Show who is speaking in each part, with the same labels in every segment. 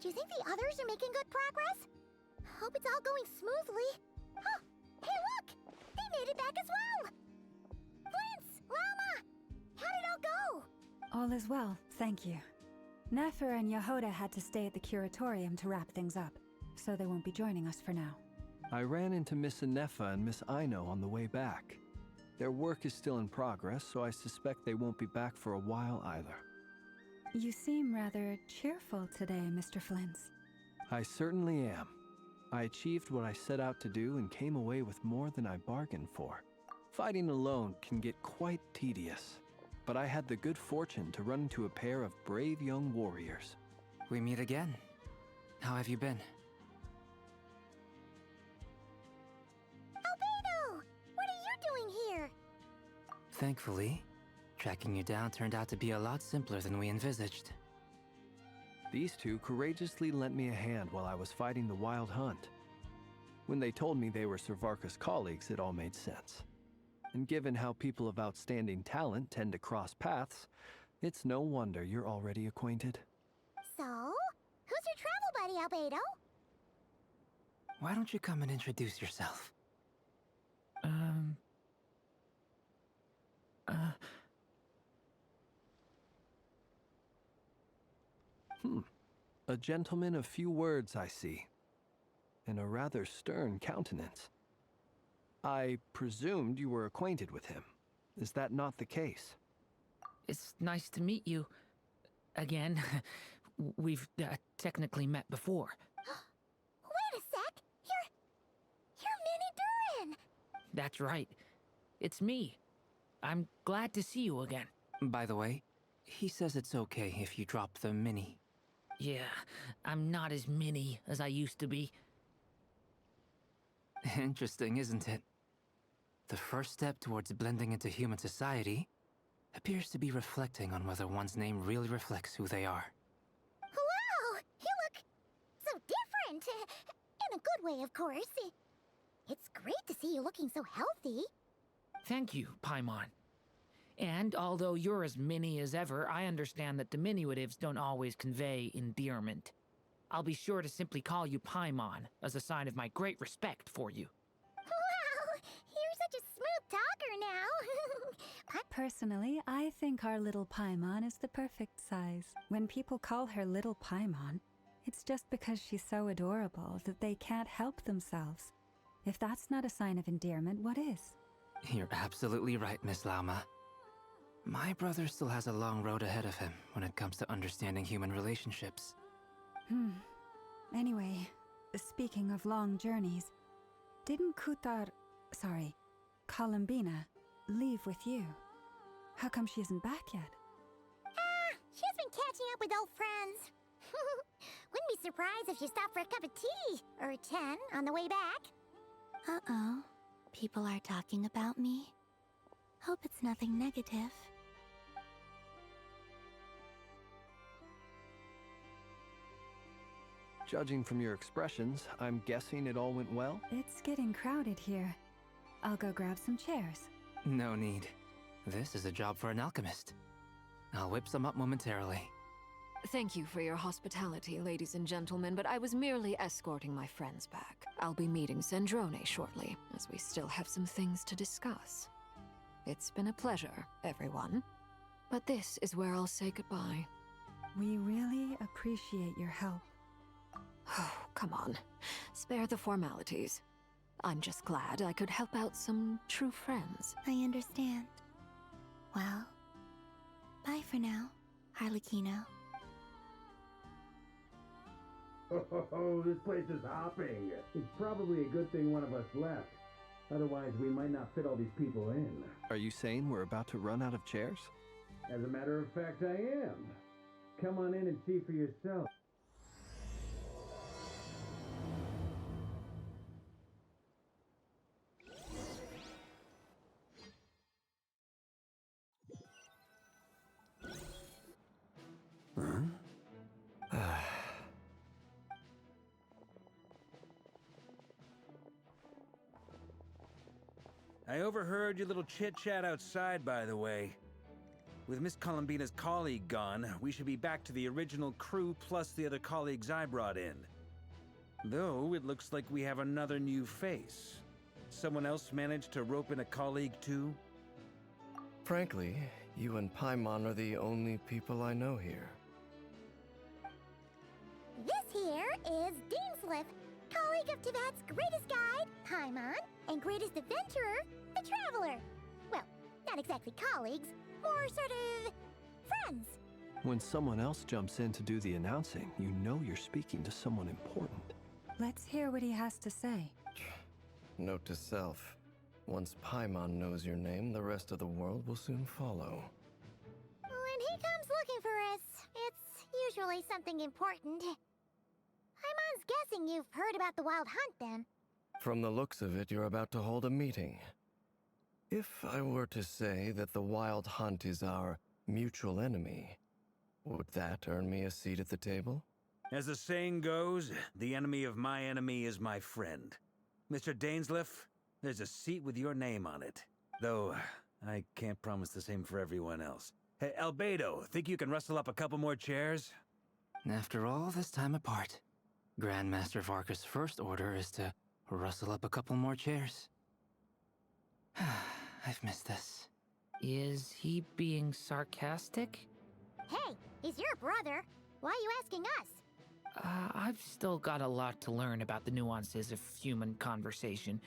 Speaker 1: Do you think the others are making good progress? Hope it's all going smoothly. Oh, hey look! They made it back as well! Prince! Lama! How did it all go?
Speaker 2: All is well, thank you. Nefer and Yehoda had to stay at the curatorium to wrap things up, so they won't be joining us for now.
Speaker 3: I ran into Miss Anefa and Miss Aino on the way back. Their work is still in progress, so I suspect they won't be back for a while either.
Speaker 2: You seem rather cheerful today, Mr. Flintz.
Speaker 3: I certainly am. I achieved what I set out to do and came away with more than I bargained for. Fighting alone can get quite tedious, but I had the good fortune to run into a pair of brave young warriors.
Speaker 4: We meet again. How have you been?
Speaker 1: Albedo! What are you doing here?
Speaker 4: Thankfully, tracking you down turned out to be a lot simpler than we envisaged.
Speaker 3: These two courageously lent me a hand while I was fighting the wild hunt. When they told me they were Servarka's colleagues, it all made sense. And given how people of outstanding talent tend to cross paths, it's no wonder you're already acquainted.
Speaker 1: So, who's your travel buddy, Albedo?
Speaker 4: Why don't you come and introduce yourself?
Speaker 3: A gentleman of few words, I see, and a rather stern countenance. I presumed you were acquainted with him. Is that not the case?
Speaker 5: It's nice to meet you. Again. We've technically met before.
Speaker 1: Wait a sec! You're Minnie Durin!
Speaker 5: That's right. It's me. I'm glad to see you again.
Speaker 4: By the way, he says it's okay if you drop the mini.
Speaker 5: Yeah, I'm not as mini as I used to be.
Speaker 4: Interesting, isn't it? The first step towards blending into human society appears to be reflecting on whether one's name really reflects who they are.
Speaker 1: Wow! You look so different! In a good way, of course. It's great to see you looking so healthy.
Speaker 5: Thank you, Paimon. And although you're as mini as ever, I understand that diminutives don't always convey endearment. I'll be sure to simply call you Paimon as a sign of my great respect for you.
Speaker 1: Wow! You're such a smooth talker now.
Speaker 2: Personally, I think our little Paimon is the perfect size. When people call her Little Paimon, it's just because she's so adorable that they can't help themselves. If that's not a sign of endearment, what is?
Speaker 4: You're absolutely right, Miss Lama. My brother still has a long road ahead of him when it comes to understanding human relationships.
Speaker 2: Anyway, speaking of long journeys, didn't Columbina, leave with you? How come she isn't back yet?
Speaker 1: She's been catching up with old friends. Wouldn't be surprised if she stopped for a cup of tea or 10 on the way back.
Speaker 6: Uh-oh. People are talking about me. Hope it's nothing negative.
Speaker 3: Judging from your expressions, I'm guessing it all went well?
Speaker 2: It's getting crowded here. I'll go grab some chairs.
Speaker 4: No need. This is a job for an alchemist. I'll whip some up momentarily.
Speaker 7: Thank you for your hospitality, ladies and gentlemen, but I was merely escorting my friends back. I'll be meeting Sandrone shortly, as we still have some things to discuss. It's been a pleasure, everyone. But this is where I'll say goodbye.
Speaker 2: We really appreciate your help.
Speaker 7: Oh, come on. Spare the formalities. I'm just glad I could help out some true friends.
Speaker 6: I understand. Well, bye for now, Harlequino.
Speaker 8: Oh, this place is hopping. It's probably a good thing one of us left. Otherwise, we might not fit all these people in.
Speaker 3: Are you saying we're about to run out of chairs?
Speaker 8: As a matter of fact, I am. Come on in and see for yourself.
Speaker 9: I overheard your little chit-chat outside, by the way. With Miss Columbina's colleague gone, we should be back to the original crew plus the other colleagues I brought in. Though, it looks like we have another new face. Someone else managed to rope in a colleague too?
Speaker 10: Frankly, you and Paimon are the only people I know here.
Speaker 1: This here is Deansliff, colleague of Tibet's greatest guide, Paimon, and greatest adventurer, the Traveler. Well, not exactly colleagues, more sort of friends.
Speaker 3: When someone else jumps in to do the announcing, you know you're speaking to someone important.
Speaker 2: Let's hear what he has to say.
Speaker 10: Note to self. Once Paimon knows your name, the rest of the world will soon follow.
Speaker 1: When he comes looking for us, it's usually something important. Paimon's guessing you've heard about the Wild Hunt, then.
Speaker 10: From the looks of it, you're about to hold a meeting. If I were to say that the Wild Hunt is our mutual enemy, would that earn me a seat at the table?
Speaker 9: As the saying goes, the enemy of my enemy is my friend. Mr. Dainsliff, there's a seat with your name on it. Though, I can't promise the same for everyone else. Hey, Albedo, think you can rustle up a couple more chairs?
Speaker 4: After all this time apart, Grandmaster Varka's first order is to rustle up a couple more chairs. I've missed this.
Speaker 5: Is he being sarcastic?
Speaker 1: Hey, he's your brother. Why are you asking us?
Speaker 5: I've still got a lot to learn about the nuances of human conversation.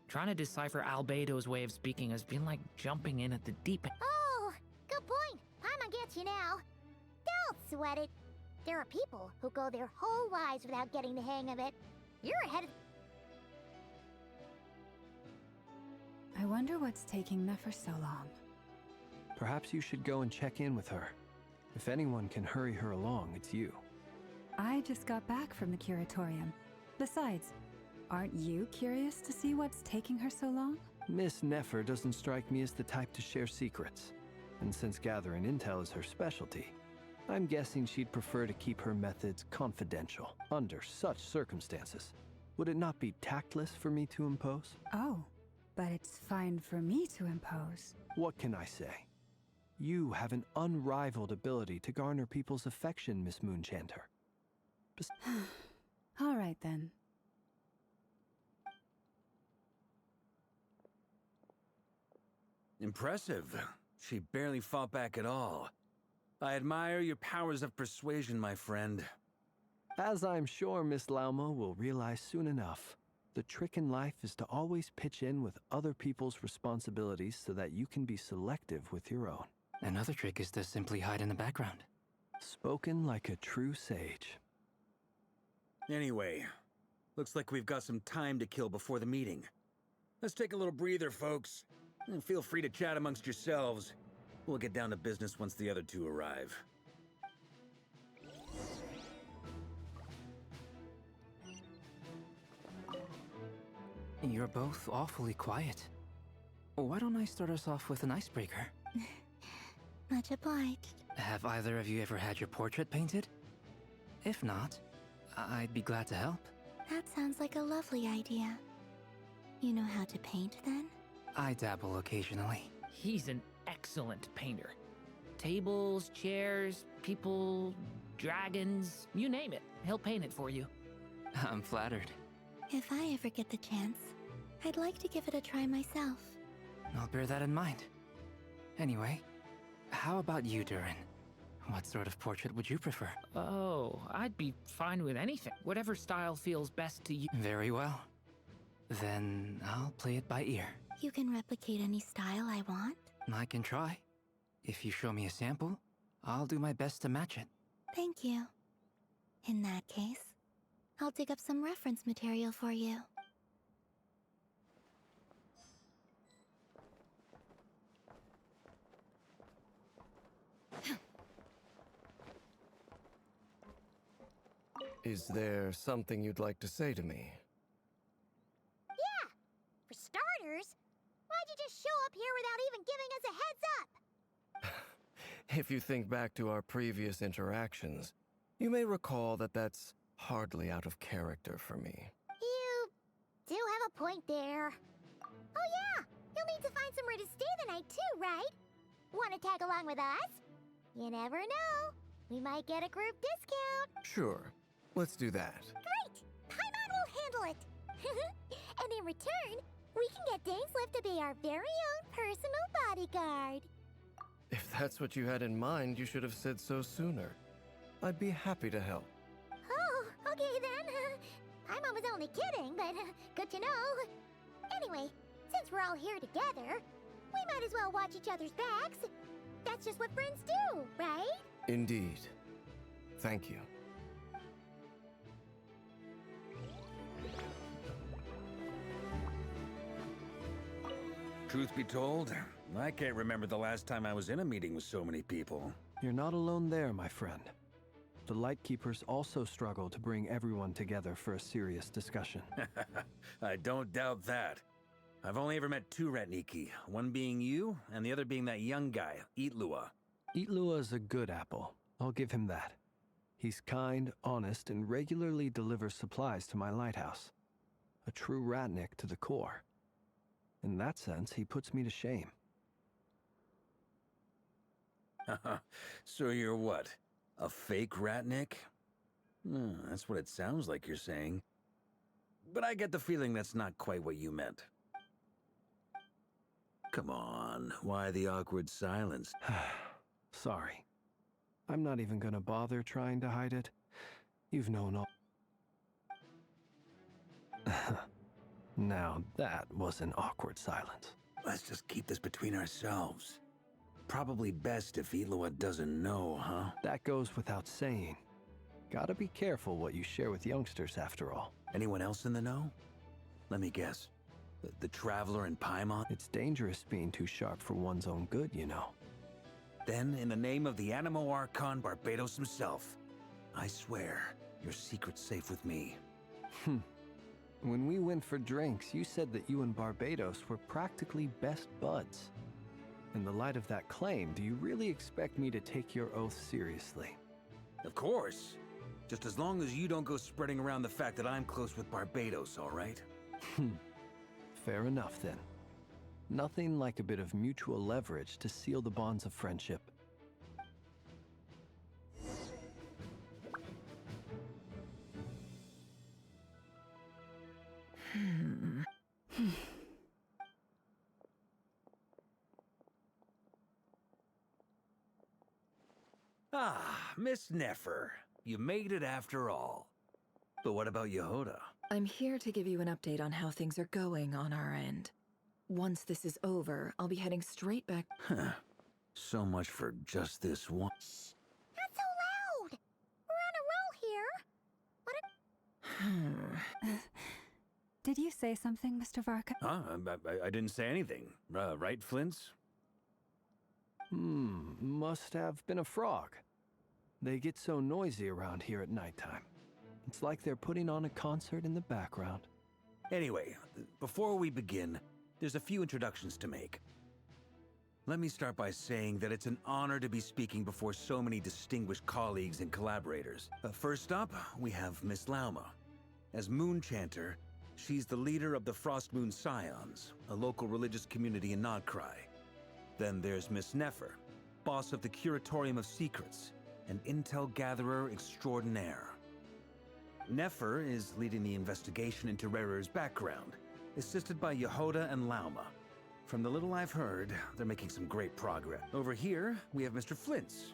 Speaker 5: Trying to decipher Albedo's way of speaking has been like jumping in at the deep end.
Speaker 1: Oh, good point. Paimon gets you now. Don't sweat it. There are people who go their whole lives without getting the hang of it. You're ahead of...
Speaker 2: I wonder what's taking Nefer so long.
Speaker 3: Perhaps you should go and check in with her. If anyone can hurry her along, it's you.
Speaker 2: I just got back from the curatorium. Besides, aren't you curious to see what's taking her so long?
Speaker 3: Miss Nefer doesn't strike me as the type to share secrets. And since gathering intel is her specialty, I'm guessing she'd prefer to keep her methods confidential. Under such circumstances, would it not be tactless for me to impose?
Speaker 2: Oh, but it's fine for me to impose.
Speaker 3: What can I say? You have an unrivaled ability to garner people's affection, Miss Moonchanter.
Speaker 2: All right, then.
Speaker 9: Impressive. She barely fought back at all. I admire your powers of persuasion, my friend.
Speaker 3: As I'm sure Miss Lauma will realize soon enough, the trick in life is to always pitch in with other people's responsibilities so that you can be selective with your own.
Speaker 4: Another trick is to simply hide in the background.
Speaker 3: Spoken like a true sage.
Speaker 9: Anyway, looks like we've got some time to kill before the meeting. Let's take a little breather, folks. And feel free to chat amongst yourselves. We'll get down to business once the other two arrive.
Speaker 4: You're both awfully quiet. Why don't I start us off with an icebreaker?
Speaker 6: Much obliged.
Speaker 4: Have either of you ever had your portrait painted? If not, I'd be glad to help.
Speaker 6: That sounds like a lovely idea. You know how to paint, then?
Speaker 4: I dabble occasionally.
Speaker 5: He's an excellent painter. Tables, chairs, people, dragons, you name it. He'll paint it for you.
Speaker 4: I'm flattered.
Speaker 6: If I ever get the chance, I'd like to give it a try myself.
Speaker 4: I'll bear that in mind. Anyway, how about you, Durin? What sort of portrait would you prefer?
Speaker 5: Oh, I'd be fine with anything. Whatever style feels best to you.
Speaker 4: Very well. Then I'll play it by ear.
Speaker 6: You can replicate any style I want?
Speaker 4: I can try. If you show me a sample, I'll do my best to match it.
Speaker 6: Thank you. In that case, I'll dig up some reference material for you.
Speaker 10: Is there something you'd like to say to me?
Speaker 1: Yeah! For starters, why'd you just show up here without even giving us a heads up?
Speaker 10: If you think back to our previous interactions, you may recall that that's hardly out of character for me.
Speaker 1: You do have a point there. Oh yeah! You'll need to find somewhere to stay the night too, right? Want to tag along with us? You never know. We might get a group discount.
Speaker 10: Sure, let's do that.
Speaker 1: Great! Paimon will handle it. And in return, we can get Dainslift to be our very own personal bodyguard.
Speaker 10: If that's what you had in mind, you should have said so sooner. I'd be happy to help.
Speaker 1: Oh, okay then. Paimon was only kidding, but good to know. Anyway, since we're all here together, we might as well watch each other's backs. That's just what friends do, right?
Speaker 10: Indeed. Thank you.
Speaker 9: Truth be told, I can't remember the last time I was in a meeting with so many people.
Speaker 3: You're not alone there, my friend. The Lightkeepers also struggle to bring everyone together for a serious discussion.
Speaker 9: I don't doubt that. I've only ever met two Ratniki, one being you, and the other being that young guy, Eatlua.
Speaker 3: Eatlua is a good apple. I'll give him that. He's kind, honest, and regularly delivers supplies to my lighthouse. A true Ratnik to the core. In that sense, he puts me to shame.
Speaker 9: So you're what? A fake Ratnik? That's what it sounds like you're saying. But I get the feeling that's not quite what you meant. Come on, why the awkward silence?
Speaker 3: Sorry. I'm not even gonna bother trying to hide it. You've known all... Now that was an awkward silence.
Speaker 9: Let's just keep this between ourselves. Probably best if Eatlua doesn't know, huh?
Speaker 3: That goes without saying. Gotta be careful what you share with youngsters, after all.
Speaker 9: Anyone else in the know? Let me guess. The Traveler and Paimon?
Speaker 3: It's dangerous being too sharp for one's own good, you know.
Speaker 9: Then, in the name of the Animo Archon Barbados himself, I swear, your secret's safe with me.
Speaker 3: When we went for drinks, you said that you and Barbados were practically best buds. In the light of that claim, do you really expect me to take your oath seriously?
Speaker 9: Of course. Just as long as you don't go spreading around the fact that I'm close with Barbados, all right?
Speaker 3: Fair enough, then. Nothing like a bit of mutual leverage to seal the bonds of friendship.
Speaker 9: Ah, Miss Nefer. You made it after all. But what about Yehoda?
Speaker 11: I'm here to give you an update on how things are going on our end. Once this is over, I'll be heading straight back.
Speaker 9: So much for just this one.
Speaker 1: Shh! Not so loud! We're on a roll here.
Speaker 2: Did you say something, Mr. Varka?
Speaker 9: I didn't say anything. Right, Flints?
Speaker 3: Must have been a frog. They get so noisy around here at nighttime. It's like they're putting on a concert in the background.
Speaker 9: Anyway, before we begin, there's a few introductions to make. Let me start by saying that it's an honor to be speaking before so many distinguished colleagues and collaborators. First up, we have Miss Lauma. As Moon Chanter, she's the leader of the Frost Moon Scions, a local religious community in Nodcry. Then there's Miss Nefer, boss of the Curatorium of Secrets, an intel gatherer extraordinaire. Nefer is leading the investigation into Rerir's background, assisted by Yehoda and Lauma. From the little I've heard, they're making some great progress. Over here, we have Mr. Flintz,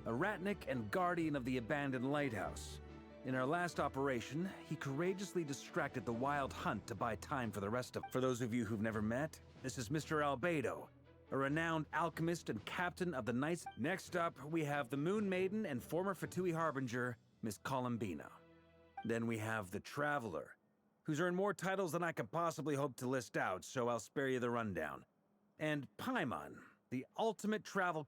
Speaker 9: a Ratnik and guardian of the abandoned lighthouse. In our last operation, he courageously distracted the Wild Hunt to buy time for the rest of... For those of you who've never met, this is Mr. Albedo, a renowned alchemist and captain of the Knights. Next up, we have the Moon Maiden and former Fatui Harbinger, Miss Columbina. Then we have the Traveler, who's earned more titles than I could possibly hope to list out, so I'll spare you the rundown. And Paimon, the ultimate travel